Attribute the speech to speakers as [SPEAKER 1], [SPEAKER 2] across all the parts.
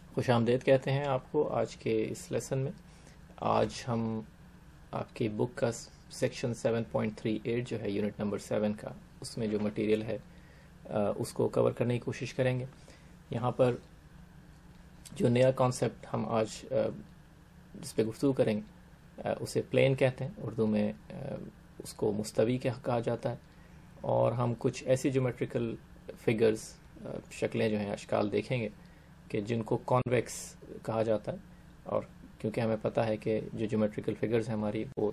[SPEAKER 1] خوش آمدید کہتے ہیں آپ کو آج کے اس لیسن میں۔ آج ہم آپ کی بک کا سیکشن 7.38 جو ہے یونٹ نمبر 7 کا، اس میں جو مٹیریل ہے اس کو کور کرنے کی کوشش کریں گے۔ یہاں پر جو نیا کانسیپٹ ہم آج جس پہ گفتگو کریں گے اسے پلین کہتے ہیں، اردو میں اس کو مستوی کہا جاتا ہے، اور ہم کچھ ایسی جیومیٹریکل فگرز شکلیں جو ہیں اشکال دیکھیں گے کہ جن کو کانویکس کہا جاتا ہے، اور کیونکہ ہمیں پتہ ہے کہ جو جیومیٹریکل فگرز ہیں ہماری وہ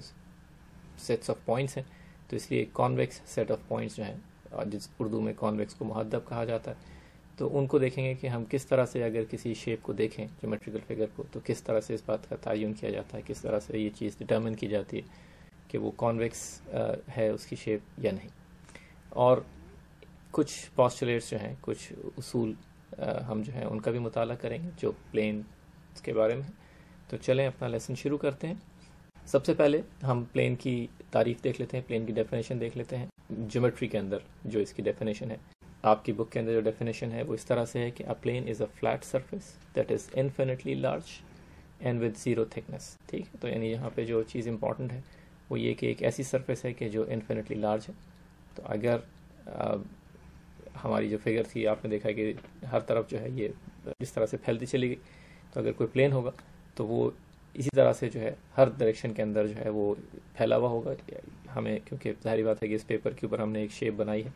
[SPEAKER 1] سیٹس آف پوائنٹس ہیں، تو اس لیے کانویکس سیٹ آف پوائنٹس جو ہیں، جس اردو میں کانویکس کو محدب کہا جاتا ہے، تو ان کو دیکھیں گے کہ ہم کس طرح سے اگر کسی شیپ کو دیکھیں جیومیٹریکل فگر کو، تو کس طرح سے اس بات کا تعین کیا جاتا ہے، کس طرح سے یہ چیز ڈٹرمن کی جاتی ہے کہ وہ کانویکس ہے اس کی شیپ یا نہیں۔ اور کچھ پوسٹولیٹس جو ہیں، کچھ اصول ہم جو ہیں ان کا بھی مطالعہ کریں گے جو پلین کے بارے میں۔ تو چلیں اپنا لیسن شروع کرتے ہیں۔ سب سے پہلے ہم پلین کی تعریف دیکھ لیتے ہیں، پلین کی ڈیفینیشن دیکھ لیتے ہیں۔ جیومیٹری کے اندر جو اس کی ڈیفینیشن ہے، آپ کی بک کے اندر جو ڈیفینیشن ہے وہ اس طرح سے ہے کہ a plane is a flat surface that is infinitely large and with zero thickness۔ ٹھیک ہے، تو یعنی یہاں پہ جو چیز امپورٹنٹ ہے وہ یہ کہ ایک ایسی سرفیس ہے کہ جو انفینٹلی لارج ہے۔ تو اگر ہماری جو فگر تھی، آپ نے دیکھا کہ ہر طرف جو ہے یہ اس طرح سے پھیلتی چلی گئی، تو اگر کوئی پلین ہوگا تو وہ اسی طرح سے جو ہے ہر ڈائریکشن کے اندر جو ہے وہ پھیلا ہوا ہوگا۔ ہمیں کیونکہ ظاہری بات ہے کہ اس پیپر کے اوپر ہم نے ایک شیپ بنائی ہے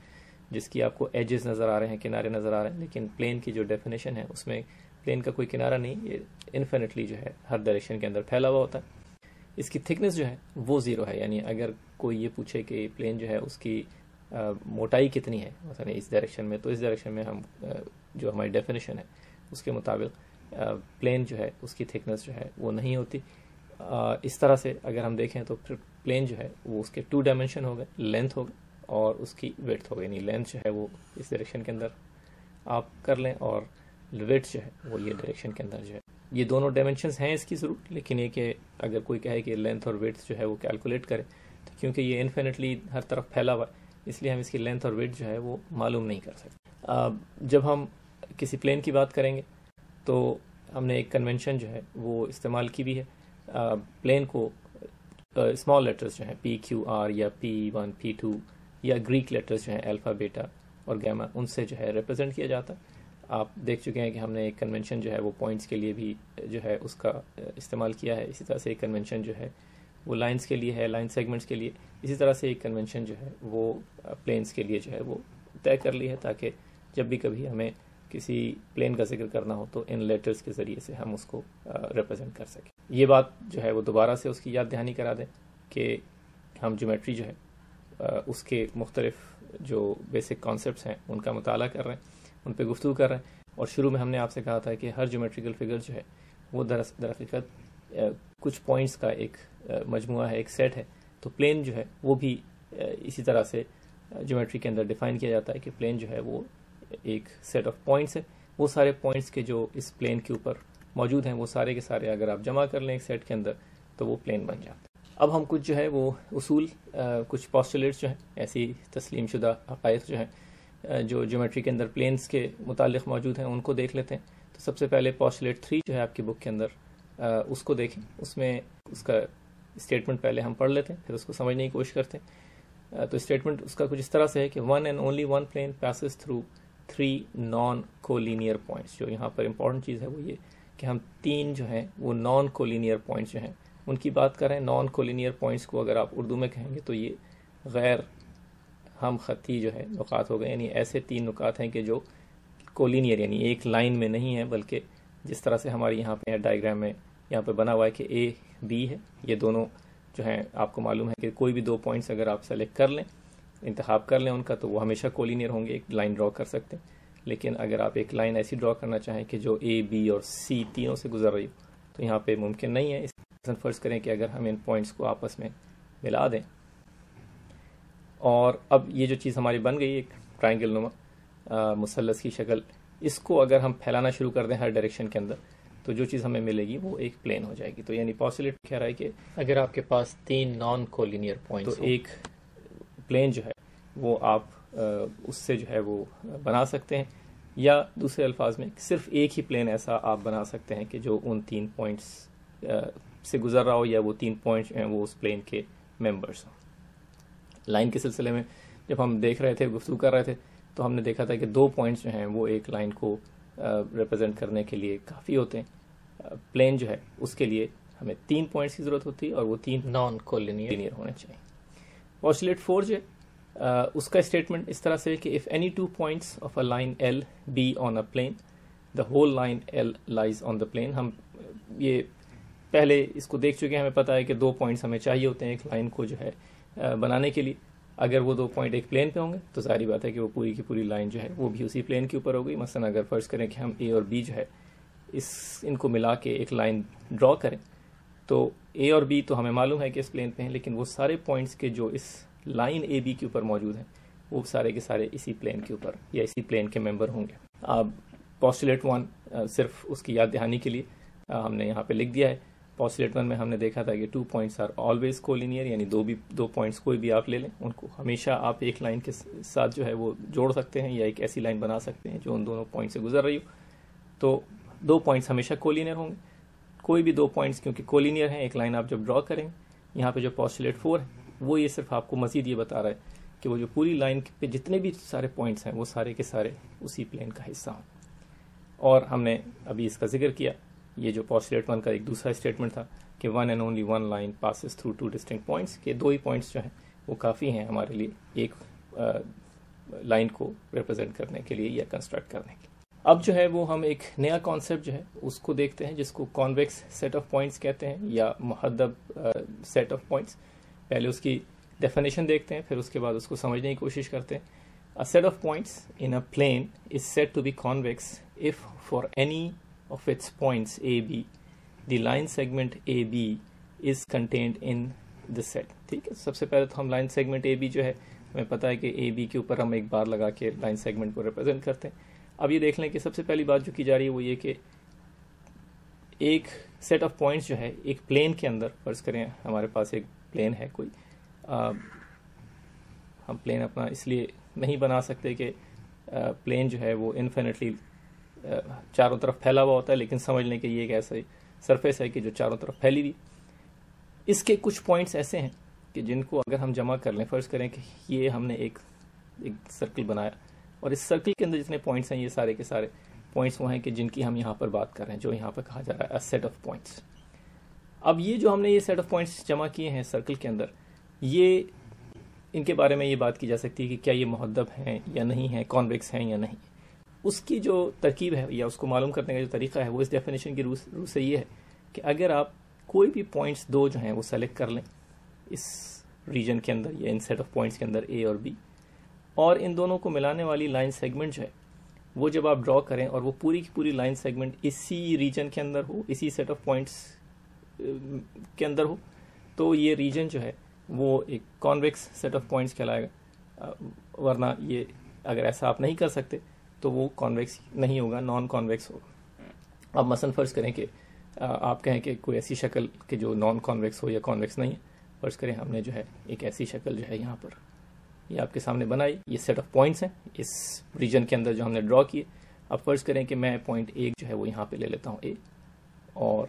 [SPEAKER 1] جس کی آپ کو ایجز نظر آ رہے ہیں، کنارے نظر آ رہے ہیں، لیکن پلین کی جو ڈیفینیشن ہے اس میں پلین کا کوئی کنارہ نہیں، یہ انفینٹلی جو ہے ہر ڈائریکشن کے اندر پھیلا ہوا ہوتا ہے۔ اس کی تھکنس جو ہے وہ زیرو ہے، یعنی اگر کوئی یہ پوچھے کہ پلین جو ہے اس کی موٹائی کتنی ہے مثلا اس ڈائریکشن میں، تو اس ڈائریکشن میں ہم جو ہماری ڈیفینیشن ہے اس کے مطابق پلین جو ہے اس کی تھکنس جو ہے وہ نہیں ہوتی۔ اس طرح سے اگر ہم دیکھیں تو پھر پلین جو ہے وہ اس کے 2 ڈائمینشن ہو گئے، لینتھ ہوگا اور اس کی ویڈتھ ہوگی، یعنی لینتھ جو ہے وہ اس ڈائریکشن کے اندر آپ کر لیں اور ویڈتھ جو ہے وہ یہ ڈائریکشن کے اندر جو ہے۔ یہ دونوں ڈائمینشنز ہیں اس کی ضرور، لیکن یہ کہ اگر کوئی کہے کہ لینتھ اور ویڈتھ جو ہے وہ کیلکولیٹ کرے، تو کیونکہ یہ انفینٹلی ہر طرف پھیلا ہوا ہے اس لیے ہم اس کی لینتھ اور ویڈتھ جو ہے وہ معلوم نہیں کر سکتے۔ جب ہم کسی پلین کی بات کریں گے تو ہم نے ایک کنونشن جو ہے وہ استعمال کی بھی ہے۔ پلین کو اسمال لیٹرز جو ہیں PQR یا P1 P2 یا گریک لیٹرز جو ہیں الفا بیٹا اور گیما، ان سے جو ہے ریپرزینٹ کیا جاتا ہے۔ آپ دیکھ چکے ہیں کہ ہم نے ایک کنونشن جو ہے وہ پوائنٹس کے لیے بھی جو ہے اس کا استعمال کیا ہے، اسی طرح سے ایک کنونشن جو ہے وہ لائنز کے لیے ہے، لائن سیگمنٹس کے لیے، اسی طرح سے ایک کنونشن جو ہے وہ پلینز کے لیے جو ہے وہ طے کر لی ہے، تاکہ جب بھی کبھی ہمیں کسی پلین کا ذکر کرنا ہو تو ان لیٹرز کے ذریعے سے ہم اس کو ریپرزینٹ کر سکیں۔ یہ بات جو ہے وہ دوبارہ سے اس کی یاد دہانی کرا دیں کہ ہم جیومیٹری جو ہے اس کے مختلف جو بیسک کانسیپٹس ہیں ان کا مطالعہ کر رہے ہیں، ان پہ گفتگو کر رہے ہیں، اور شروع میں ہم نے آپ سے کہا تھا کہ ہر جیومیٹریکل فگر جو ہے وہ در حقیقت کچھ پوائنٹس کا ایک مجموعہ ہے، ایک سیٹ ہے۔ تو پلین جو ہے وہ بھی اسی طرح سے جیومیٹری کے اندر ڈیفائن کیا جاتا ہے کہ پلین جو ہے وہ ایک سیٹ آف پوائنٹس ہے۔ وہ سارے پوائنٹس کے جو اس پلین کے اوپر موجود ہیں وہ سارے کے سارے اگر آپ جمع کر لیں ایک سیٹ کے اندر تو وہ پلین بن جاتا ہے۔ اب ہم کچھ جو ہے وہ اصول، کچھ پوسٹولیٹس جو ہیں، ایسی تسلیم شدہ حقائق جو ہیں جو جیومیٹری کے اندر پلینز کے متعلق موجود ہیں، ان کو دیکھ لیتے ہیں۔ تو سب سے پہلے پوسٹولیٹ 3 جو ہے آپ کی بک کے اندر، اس کو دیکھیں۔ اس میں اس کا اسٹیٹمنٹ پہلے ہم پڑھ لیتے ہیں، پھر اس کو سمجھنے کی کوشش کرتے ہیں۔ تو اسٹیٹمنٹ اس کا کچھ اس طرح سے ہے کہ one and only one plane passes through 3 non-collinear points۔ جو یہاں پر امپورٹنٹ چیز ہے وہ یہ کہ ہم 3 جو ہیں وہ نان کولینئر پوائنٹس جو ہیں ان کی بات کریں۔ نان کولینئر پوائنٹس کو اگر آپ اردو میں کہیں گے تو یہ غیر ہم خطی جو ہے نقاط ہو گئے، یعنی ایسے 3 نقاط ہیں کہ جو کولینئر یعنی ایک لائن میں نہیں ہیں، بلکہ جس طرح سے ہماری یہاں پہ ڈائیگرام میں یہاں پہ بنا ہوا ہے کہ A B ہے، یہ دونوں جو ہیں آپ کو معلوم ہے کہ کوئی بھی 2 پوائنٹس اگر آپ سلیکٹ کر لیں، انتخاب کر لیں ان کا، تو وہ ہمیشہ کولینئر ہوں گے، ایک لائن ڈرا کر سکتے ہیں۔ لیکن اگر آپ ایک لائن ایسی ڈرا کرنا چاہیں کہ جو A B اور C تینوں سے گزر رہی ہو تو یہاں پہ ممکن نہیں ہے۔ اس فرض کریں کہ اگر ہم ان پوائنٹس کو آپس میں ملا دیں، اور اب یہ جو چیز ہماری بن گئی ایک ٹرائنگل نما مثلث کی شکل، اس کو اگر ہم پھیلانا شروع کر دیں ہر ڈائریکشن کے اندر تو جو چیز ہمیں ملے گی وہ ایک پلین ہو جائے گی۔ تو یعنی پاسبلٹی کہہ رہا ہے کہ اگر آپ کے پاس 3 نان کولینئر پوائنٹس تو ایک پلین جو ہے وہ آپ اس سے جو ہے وہ بنا سکتے ہیں۔ یا دوسرے الفاظ میں صرف ایک ہی پلین ایسا آپ بنا سکتے ہیں کہ جو ان 3 پوائنٹس سے گزر رہا ہو، یا وہ 3 پوائنٹس ہیں وہ اس پلین کے ممبرس ہوں. لائن کے سلسلے میں جب ہم دیکھ رہے تھے، گفتگو کر رہے تھے، تو ہم نے دیکھا تھا کہ 2 پوائنٹس جو ہیں وہ ایک لائن کو ریپرزینٹ کرنے کے لیے کافی ہوتے ہیں. پلین جو ہے اس کے لیے ہمیں 3 پوائنٹس کی ضرورت ہوتی ہے، اور وہ 3 نان کولینئر ہونے چاہیے. پوسٹولیٹ 4 جو ہے اس کا اسٹیٹمنٹ اس طرح سے کہ if any 2 points of a line L be on a plane, the whole line L lies on the plane. ہم یہ پہلے اس کو دیکھ چکے ہیں، ہمیں پتا ہے کہ 2 پوائنٹس ہمیں چاہیے ہوتے ہیں ایک لائن کو جو ہے بنانے کے لیے. اگر وہ 2 پوائنٹ ایک پلین پہ ہوں گے تو ظاہری بات ہے کہ وہ پوری کی پوری لائن جو ہے وہ بھی اسی پلین کے اوپر ہوگی. مثلا اگر فرض کریں کہ ہم اے اور بی جو ہے ان کو ملا کے ایک لائن ڈرا کریں، تو اے اور بی تو ہمیں معلوم ہے کہ اس پلین پہ ہیں، لیکن وہ سارے پوائنٹس کے جو اس لائن اے بی کے اوپر موجود ہیں وہ سارے کے سارے اسی پلین کے اوپر یا اسی پلین کے ممبر ہوں گے. اب پوسٹولیٹ 1 صرف اس کی یاد دہانی کے لیے ہم نے یہاں پہ لکھ دیا ہے. پوسٹولیٹ 1 میں ہم نے دیکھا تھا کہ 2 points آر آلویز کولینئر، یعنی 2 points کوئی بھی آپ لے لیں، ان کو ہمیشہ آپ ایک لائن کے ساتھ جو ہے وہ جوڑ سکتے ہیں، یا ایک ایسی لائن بنا سکتے ہیں جو ان دونوں پوائنٹ سے گزر رہی ہو. تو 2 points ہمیشہ کولینئر ہوں گے. کوئی بھی 2 points کیونکہ کولینئر ہیں، ایک لائن آپ جب ڈرا کریں، یہاں پہ جو پوسٹولیٹ 4 ہے وہ یہ صرف آپ کو مزید یہ بتا رہا ہے کہ وہ جو پوری لائن پہ جتنے بھی سارے پوائنٹس ہیں وہ سارے کے سارے اسی پلین کا حصہ ہوں. اور ہم نے ابھی اس کا ذکر کیا، یہ جو پوسٹولیٹ 1 کا ایک دوسرا اسٹیٹمنٹ تھا کہ 1 and only 1 line passes through 2 distinct points، کہ 2 ہی پوائنٹس جو ہیں وہ کافی ہیں ہمارے لیے ایک لائن کو ریپرزینٹ کرنے کے لیے یا کنسٹرکٹ کرنے کے لیے. اب جو ہے وہ ہم ایک نیا کانسیپٹ جو ہے اس کو دیکھتے ہیں، جس کو کانویکس سیٹ آف پوائنٹس کہتے ہیں، یا محدب سیٹ آف پوائنٹس. پہلے اس کی ڈیفینیشن دیکھتے ہیں، پھر اس کے بعد اس کو سمجھنے کی کوشش کرتے ہیں. A set of points in a plane is said to be convex if for any of its points A, B, the line segment AB is contained in the set. ٹھیک ہے، سب سے پہلے تو ہم لائن سیگمنٹ اے بی جو ہے ہمیں پتا ہے کہ اے بی کے اوپر ہم ایک بار لگا کے لائن سیگمنٹ کو ریپرزینٹ کرتے ہیں. اب یہ دیکھ لیں کہ سب سے پہلی بات جو کی جا رہی ہے وہ یہ کہ ایک سیٹ آف پوائنٹس جو ہے ایک پلین کے اندر، فرض کریں ہمارے پاس ایک پلین ہے کوئی، ہم پلین اپنا اس لیے نہیں بنا سکتے کہ پلین جو ہے وہ انفینٹلی چاروں طرف پھیلا ہوا ہوتا ہے، لیکن سمجھ لیں کہ یہ ایک ایسا سرفیس ہے کہ جو چاروں طرف پھیلی ہوئی. اس کے کچھ پوائنٹس ایسے ہیں کہ جن کو اگر ہم جمع کر لیں، فرض کریں کہ یہ ہم نے ایک سرکل بنایا، اور اس سرکل کے اندر جتنے پوائنٹس ہیں یہ سارے کے سارے پوائنٹس وہ ہیں کہ جن کی ہم یہاں پر بات کر رہے ہیں، جو یہاں پر کہا جا رہا ہے سیٹ آف پوائنٹس. اب یہ جو ہم نے یہ سیٹ آف پوائنٹس جمع کیے ہیں سرکل کے اندر، یہ ان کے بارے میں یہ بات کی جا سکتی ہے کہ کیا یہ محدب ہیں یا نہیں ہیں، کانویکس ہیں یا نہیں. اس کی جو ترکیب ہے یا اس کو معلوم کرنے کا جو طریقہ ہے وہ اس ڈیفینیشن کی روح سے یہ ہے کہ اگر آپ کوئی بھی پوائنٹس 2 جو ہیں وہ سلیکٹ کر لیں اس ریجن کے اندر یا ان سیٹ آف پوائنٹس کے اندر اے اور بی، اور ان دونوں کو ملانے والی لائن سیگمنٹ جو ہے وہ جب آپ ڈرا کریں اور وہ پوری کی پوری لائن سیگمنٹ اسی ریجن کے اندر ہو، اسی سیٹ آف پوائنٹس کے اندر ہو، تو یہ ریجن جو ہے وہ ایک کانویکس سیٹ آف پوائنٹس کہلائے گا. ورنہ یہ اگر ایسا آپ نہیں کر سکتے تو وہ کانویکس نہیں ہوگا، نان کانویکس ہوگا. اب مثلا فرض کریں کہ آپ کہیں کہ کوئی ایسی شکل کہ جو نان کانویکس ہو یا کانویکس نہیں ہے. فرض کریں ہم نے جو ہے ایک ایسی شکل جو ہے یہاں پر یہ آپ کے سامنے بنائی، یہ سیٹ آف پوائنٹس ہیں اس ریجن کے اندر جو ہم نے ڈرا کیے. اب فرض کریں کہ میں پوائنٹ ایک جو ہے وہ یہاں پہ لے لیتا ہوں اے، اور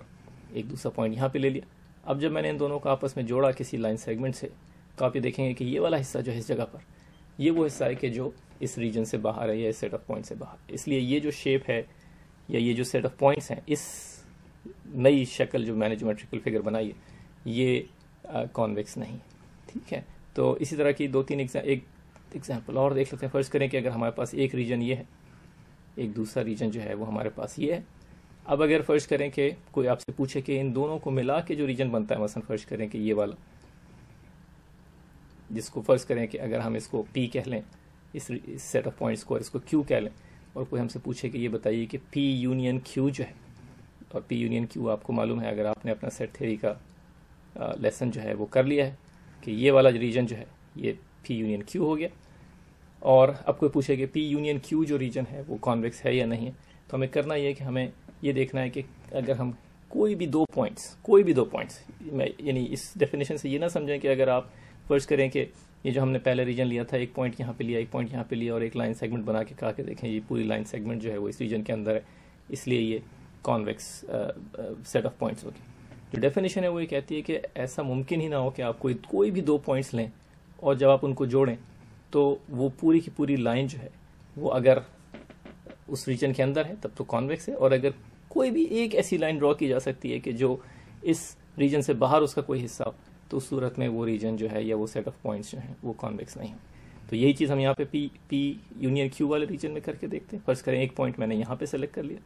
[SPEAKER 1] ایک دوسرا پوائنٹ یہاں پہ لے لیا. اب جب میں نے ان دونوں کو آپس میں جوڑا کسی لائن سیگمنٹ سے، تو آپ یہ دیکھیں گے کہ یہ والا حصہ جو ہے اس جگہ پر، یہ وہ حصہ ہے کہ جو اس ریجن سے باہر ہے یا اس سیٹ آف پوائنٹ سے باہر. اس لیے یہ جو شیپ ہے یا یہ جو سیٹ آف پوائنٹس ہیں اس نئی شکل جو میں نے جیومیٹریکل فگر بنائی ہے یہ کانویکس نہیں. ٹھیک ہے، تو اسی طرح کی 2-3 ایگزامپل اور دیکھ لیتے ہیں. فرض کریں کہ اگر ہمارے پاس ایک ریجن یہ ہے، ایک دوسرا ریجن جو ہے وہ ہمارے پاس یہ ہے. اب اگر فرض کریں کہ کوئی آپ سے پوچھے کہ ان دونوں کو ملا کے جو ریجن بنتا ہے، مثلا فرض کریں کہ یہ والا، جس کو فرض کریں کہ اگر ہم اس کو پی کہہ لیں، اس سیٹ آف پوائنٹس کو، اس کو کیو کہہ لیں، اور کوئی ہم سے پوچھے کہ یہ بتائیے کہ پی یونین کیو جو ہے، اور پی یونین کیو آپ کو معلوم ہے اگر آپ نے اپنا سیٹ تھیوری کا لیسن جو ہے وہ کر لیا ہے کہ یہ والا ریجن جو ہے یہ پی یونین کیو ہو گیا. اور اب کوئی پوچھے کہ پی یونین کیو جو ریجن ہے وہ کانویکس ہے یا نہیں ہے، تو ہمیں کرنا یہ ہے کہ ہمیں یہ دیکھنا ہے کہ اگر ہم کوئی بھی دو پوائنٹس یعنی اس ڈیفینیشن سے یہ نہ سمجھیں کہ اگر آپ فرض کریں کہ یہ جو ہم نے پہلے ریجن لیا تھا، ایک پوائنٹ یہاں پہ لیا، ایک پوائنٹ یہاں پہ لیا، اور ایک لائن سیگمنٹ بنا کے کہا کہ دیکھیں یہ پوری لائن سیگمنٹ جو ہے وہ اس ریجن کے اندر ہے، اس لیے یہ کانویکس سیٹ آف پوائنٹس ہوگی. جو ڈیفینیشن ہے وہ یہ کہتی ہے کہ ایسا ممکن ہی نہ ہو کہ آپ کوئی بھی دو پوائنٹس لیں اور جب آپ ان کو جوڑیں تو وہ پوری کی پوری لائن جو ہے وہ اگر اس ریجن کے اندر ہے تب تو کانویکس ہے، اور اگر کوئی بھی ایک ایسی لائن ڈرا کی جا سکتی ہے کہ جو اس ریجن سے باہر اس کا کوئی حصہ ہو، تو اس صورت میں وہ ریجن جو ہے یا وہ سیٹ آف پوائنٹس جو ہیں وہ کانویکس نہیں ہیں. تو یہی چیز ہم یہاں پہ پی یونین کیو والے ریجن میں کر کے دیکھتے ہیں. فرض کریں ایک پوائنٹ میں نے یہاں پہ سلیکٹ کر لیا،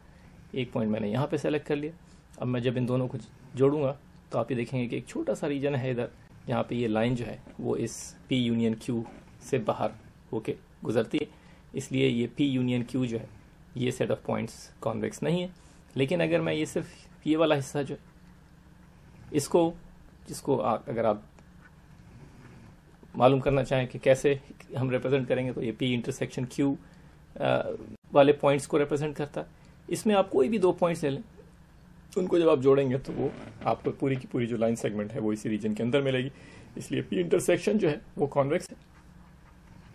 [SPEAKER 1] ایک پوائنٹ میں نے یہاں پہ سلیکٹ کر لیا. اب میں جب ان دونوں کو جوڑوں گا تو آپ یہ دیکھیں گے کہ ایک چھوٹا سا ریجن ہے ادھر جہاں پہ یہ لائن جو ہے وہ اس پی یونین کیو سے باہر ہو کے گزرتی ہے، اس لیے یہ پی یونین کیو جو ہے یہ سیٹ آف پوائنٹس کانویکس نہیں ہے. لیکن اگر میں یہ صرف یہ والا حصہ جو ہے جس کو اگر آپ معلوم کرنا چاہیں کہ کیسے ہم ریپرزینٹ کریں گے، تو یہ پی انٹرسیکشن کیو والے پوائنٹس کو ریپرزینٹ کرتا ہے. اس میں آپ کوئی بھی دو پوائنٹس لے لیں، ان کو جب آپ جوڑیں گے تو وہ آپ کو پوری کی پوری جو لائن سیگمنٹ ہے وہ اسی ریجن کے اندر ملے گی. اس لیے پی انٹرسیکشن جو ہے وہ کانویکس ہے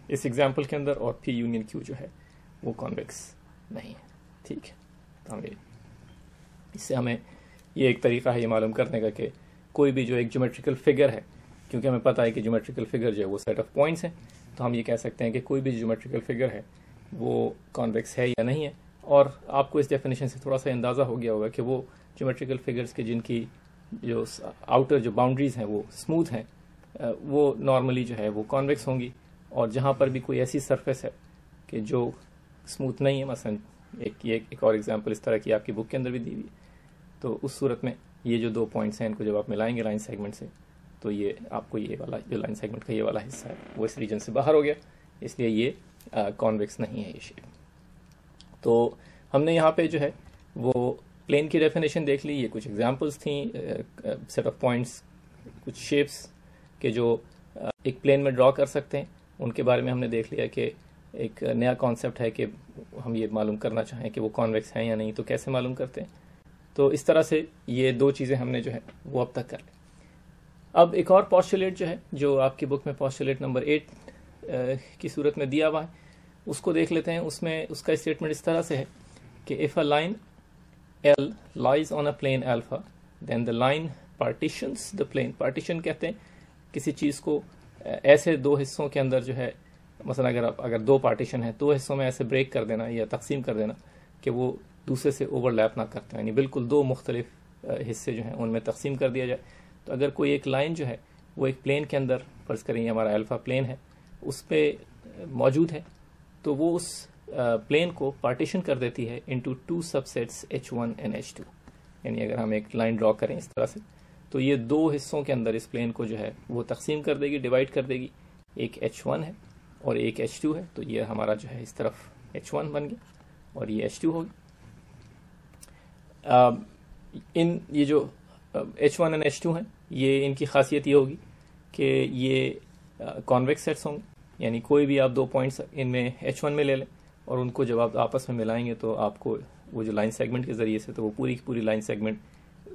[SPEAKER 1] اس ایگزامپل کے اندر، اور پی یونین کیو جو ہے وہ کانویکس نہیں ہے. ٹھیک ہے، اس سے ہمیں یہ ایک طریقہ ہے یہ معلوم کرنے کا کہ کوئی بھی جو ایک جیومیٹریکل فگر ہے، کیونکہ ہمیں پتہ ہے کہ جیومیٹریکل فگر جو ہے وہ سیٹ آف پوائنٹس ہیں، تو ہم یہ کہہ سکتے ہیں کہ کوئی بھی جیومیٹریکل فگر ہے وہ کانویکس ہے یا نہیں ہے. اور آپ کو اس ڈیفینیشن سے تھوڑا سا اندازہ ہو گیا ہوگا کہ وہ جیومیٹریکل فگرز کے جن کی جو آؤٹر جو باؤنڈریز ہیں وہ اسموتھ ہیں، وہ نارملی جو ہے وہ کانویکس ہوں گی. اور جہاں پر بھی کوئی ایسی سرفیس ہے کہ جو اسموتھ نہیں ہے، مثلا ایک اور ایگزامپل اس طرح کی آپ کی بک کے اندر بھی دی ہوئی، تو اس صورت میں یہ جو دو پوائنٹس ہیں ان کو جب آپ ملائیں گے لائن سیگمنٹ سے، تو یہ آپ کو یہ والا جو لائن سیگمنٹ کا یہ والا حصہ ہے وہ اس ریجن سے باہر ہو گیا، اس لیے یہ کانویکس نہیں ہے یہ شیپ. تو ہم نے یہاں پہ جو ہے وہ پلین کی ڈیفینیشن دیکھ لی. یہ کچھ ایگزامپلس تھیں سیٹ آف پوائنٹس، کچھ شیپس کہ جو ایک پلین میں ڈرا کر سکتے ہیں، ان کے بارے میں ہم نے دیکھ لیا کہ ایک نیا کانسیپٹ ہے کہ ہم یہ معلوم کرنا چاہیں کہ وہ کانویکس ہیں یا نہیں تو کیسے معلوم کرتے ہیں. تو اس طرح سے یہ دو چیزیں ہم نے جو ہے وہ اب تک کر لی. اب ایک اور پوسچولیٹ جو ہے جو آپ کی بک میں پوسچولیٹ نمبر 8 کی صورت میں دیا ہوا ہے، اس کو دیکھ لیتے ہیں. اس میں اس کا اسٹیٹمنٹ اس طرح سے ہے کہ if a line L lies on a plane alpha then the line partitions the plane. partition کہتے ہیں کسی چیز کو ایسے دو حصوں کے اندر جو ہے، مثلا اگر دو پارٹیشن ہیں، دو حصوں میں ایسے بریک کر دینا یا تقسیم کر دینا کہ وہ دوسرے سے اوور لیپ نہ کرتے ہیں، یعنی بالکل دو مختلف حصے جو ہیں ان میں تقسیم کر دیا جائے. تو اگر کوئی ایک لائن جو ہے وہ ایک پلین کے اندر، فرض کریں یہ ہمارا الفا پلین ہے، اس پہ موجود ہے، تو وہ اس پلین کو پارٹیشن کر دیتی ہے into two subsets H1 and H2. یعنی اگر ہم ایک لائن ڈرا کریں اس طرح سے تو یہ دو حصوں کے اندر اس پلین کو جو ہے وہ تقسیم کر دے گی، ڈیوائڈ کر دے گی. ایک H1 ہے اور ایک H2 ہے، تو یہ ہمارا جو ہے اس طرف H1 بن گیا اور یہ H2 ہوگی. یہ جو H1 اینڈ H2 ہیں، یہ ان کی خاصیت یہ ہوگی کہ یہ کانویکس سیٹس ہوں گے، یعنی کوئی بھی آپ دو پوائنٹس ان میں H1 میں لے لیں اور ان کو جب آپ آپس میں ملائیں گے تو آپ کو وہ جو لائن سیگمنٹ کے ذریعے سے، تو وہ پوری کی پوری لائن سیگمنٹ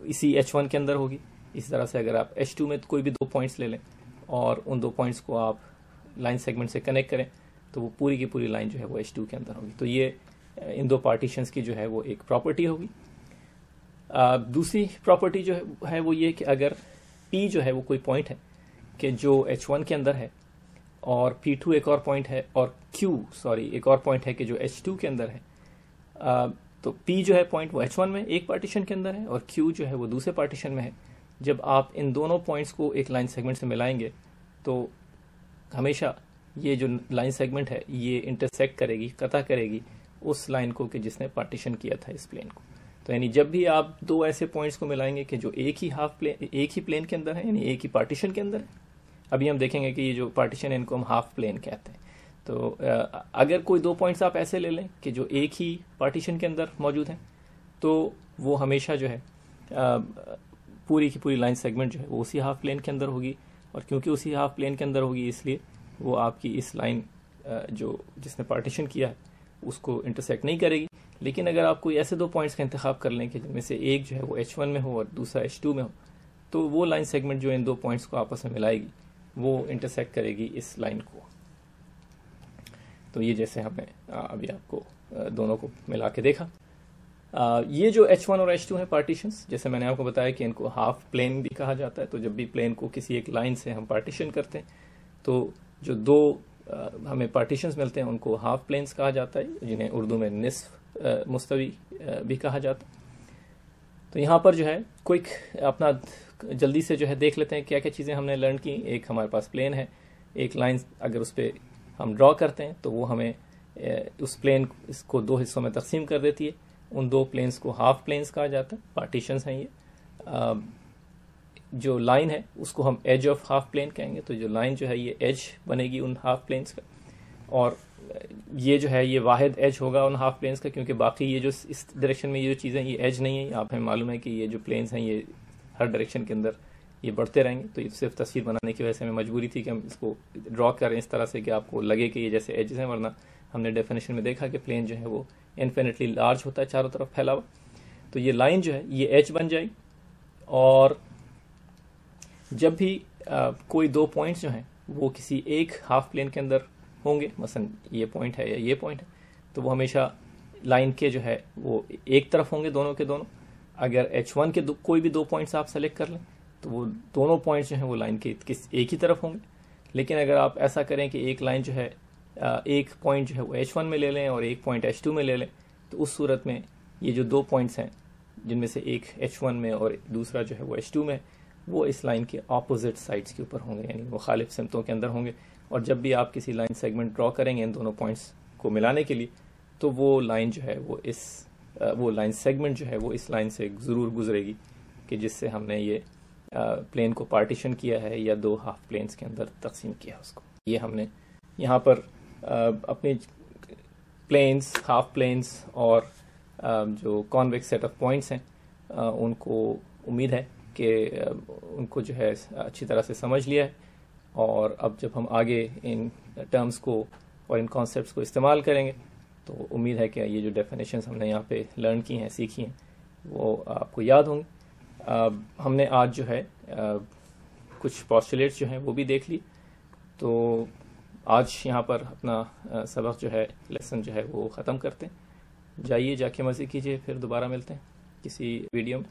[SPEAKER 1] اسی H1 کے اندر ہوگی. اسی طرح سے اگر آپ H2 میں کوئی بھی دو پوائنٹس لے لیں اور ان دو پوائنٹس کو آپ لائن سیگمنٹ سے کنیکٹ کریں تو وہ پوری کی پوری لائن جو ہے وہ H2 کے اندر ہوگی. تو یہ ان دو پارٹیشنز کی جو ہے وہ ایک پراپرٹی ہوگی. دوسری پراپرٹی جو ہے وہ یہ کہ اگر P جو ہے وہ کوئی پوائنٹ ہے کہ جو H1 کے اندر ہے، اور P2 ایک اور پوائنٹ ہے، اور ایک اور پوائنٹ ہے کہ جو H2 کے اندر ہے، تو P جو ہے پوائنٹ وہ H1 میں ایک پارٹیشن کے اندر ہے اور Q جو ہے وہ دوسرے پارٹیشن میں ہے. جب آپ ان دونوں پوائنٹس کو ایک لائن سیگمنٹ سے ملائیں گے تو ہمیشہ یہ جو لائن سیگمنٹ ہے یہ انٹرسیکٹ کرے گی، قطع کرے گی اس لائن کو کہ جس نے پارٹیشن کیا تھا اس پلین کو. تو یعنی جب بھی آپ دو ایسے پوائنٹس کو ملائیں گے کہ جو ایک ہی پلین کے اندر ہے، یعنی ایک ہی پارٹیشن کے اندر ہے. ابھی ہم دیکھیں گے کہ یہ جو پارٹیشن ہے ان کو ہم ہاف پلین کہتے ہیں. تو اگر کوئی دو پوائنٹس آپ ایسے لے لیں کہ جو ایک ہی پارٹیشن کے اندر موجود ہیں، تو وہ ہمیشہ جو ہے پوری کی پوری لائن سیگمنٹ جو ہے وہ اسی ہاف پلین کے اندر ہوگی. اور کیونکہ اسی ہاف پلین کے اندر ہوگی اس لیے وہ آپ کی اس لائن جس نے پارٹیشن کیا ہے اس کو انٹرسیکٹ نہیں کرے گی. لیکن اگر آپ کوئی ایسے دو پوائنٹس کا انتخاب کر لیں کہ جن میں سے ایک جو ہے وہ H1 میں ہو اور دوسرا H2 میں ہو، تو وہ لائن سیگمنٹ جو ان دو پوائنٹس کو آپس میں ملائے گی وہ انٹرسیکٹ کرے گی اس لائن کو. تو یہ جیسے ہم نے ابھی آپ کو دونوں کو ملا کے دیکھا. یہ جو H1 اور H2 ہیں پارٹیشنز، جیسے میں نے آپ کو بتایا کہ ان کو ہاف پلین بھی کہا جاتا ہے. تو جب بھی پلین کو کسی ایک لائن سے ہم پارٹیشن کرتے ہیں تو جو دو ہمیں پارٹیشنز ملتے ہیں ان کو ہاف پلینز کہا جاتا ہے، جنہیں اردو میں نصف مستوی بھی کہا جاتا ہے. تو یہاں پر جو ہے کوئک اپنا جلدی سے جو ہے دیکھ لیتے ہیں کیا کیا چیزیں ہم نے لرن کی. ایک ہمارے پاس پلین ہے، ایک لائن اگر اس پہ ہم ڈرا کرتے ہیں تو وہ ہمیں اس پلین اس کو دو حصوں میں تقسیم کر دیتی ہے. ان دو پلینز کو ہاف پلینز کہا جاتا ہے، پارٹیشنز ہیں یہ. جو لائن ہے اس کو ہم ایج آف ہاف پلین کہیں گے. تو جو لائن جو ہے یہ ایج بنے گی ان ہاف پلینز کا، اور یہ جو ہے یہ واحد ایج ہوگا ان ہاف پلینز کا، کیونکہ باقی یہ جو اس ڈائریکشن میں یہ جو چیزیں یہ ایج نہیں ہیں. آپ ہمیں معلوم ہے کہ یہ جو پلینز ہیں یہ ہر ڈائریکشن کے اندر یہ بڑھتے رہیں گے. تو یہ صرف تصویر بنانے کی وجہ سے ہمیں مجبوری تھی کہ ہم اس کو ڈرا کریں اس طرح سے کہ آپ کو لگے کہ یہ جیسے ایجز ہیں، ورنہ ہم نے ڈیفینیشن میں دیکھا کہ پلین جو ہے وہ انفینٹلی لارج ہوتا ہے چاروں طرف پھیلا ہوا. تو یہ لائن جو ہے یہ ایج بن جائے گی، اور جب بھی کوئی دو پوائنٹس جو ہیں وہ کسی ایک ہاف پلین کے اندر ہوں گے، مثلا یہ پوائنٹ ہے یا یہ پوائنٹ ہے، تو وہ ہمیشہ لائن کے جو ہے وہ ایک طرف ہوں گے دونوں کے دونوں. اگر H1 کے کوئی بھی دو پوائنٹس آپ سلیکٹ کر لیں تو وہ دونوں پوائنٹس جو ہیں وہ لائن کے ایک ہی طرف ہوں گے. لیکن اگر آپ ایسا کریں کہ ایک لائن جو ہے ایک پوائنٹ جو ہے وہ H1 میں لے لیں اور ایک پوائنٹ H2 میں لے لیں، تو اس صورت میں یہ جو دو پوائنٹس ہیں جن میں سے ایک H1 میں اور دوسرا جو ہے وہ H2 میں، وہ اس لائن کے اپوزٹ سائڈس کے اوپر ہوں گے، یعنی مخالف سمتوں کے اندر ہوں گے. اور جب بھی آپ کسی لائن سیگمنٹ ڈرا کریں گے ان دونوں پوائنٹس کو ملانے کے لیے، تو وہ لائن جو ہے وہ لائن سیگمنٹ جو ہے وہ اس لائن سے ضرور گزرے گی کہ جس سے ہم نے یہ پلین کو پارٹیشن کیا ہے یا دو ہاف پلینز کے اندر تقسیم کیا ہے اس کو. یہ ہم نے یہاں پر اپنی پلینز، ہاف پلینز اور جو کانویکس سیٹ آف پوائنٹس ہیں ان کو امید ہے کہ ان کو جو ہے اچھی طرح سے سمجھ لیا ہے. اور اب جب ہم آگے ان ٹرمز کو اور ان کانسیپٹس کو استعمال کریں گے تو امید ہے کہ یہ جو ڈیفینیشنز ہم نے یہاں پہ لرن کی ہیں، سیکھی ہیں، وہ آپ کو یاد ہوں گی. ہم نے آج جو ہے کچھ پوسٹولیٹس جو ہیں وہ بھی دیکھ لی. تو آج یہاں پر اپنا سبق جو ہے، لیسن جو ہے وہ ختم کرتے ہیں. جائیے جا کے مزے کیجیے، پھر دوبارہ ملتے ہیں کسی ویڈیو میں.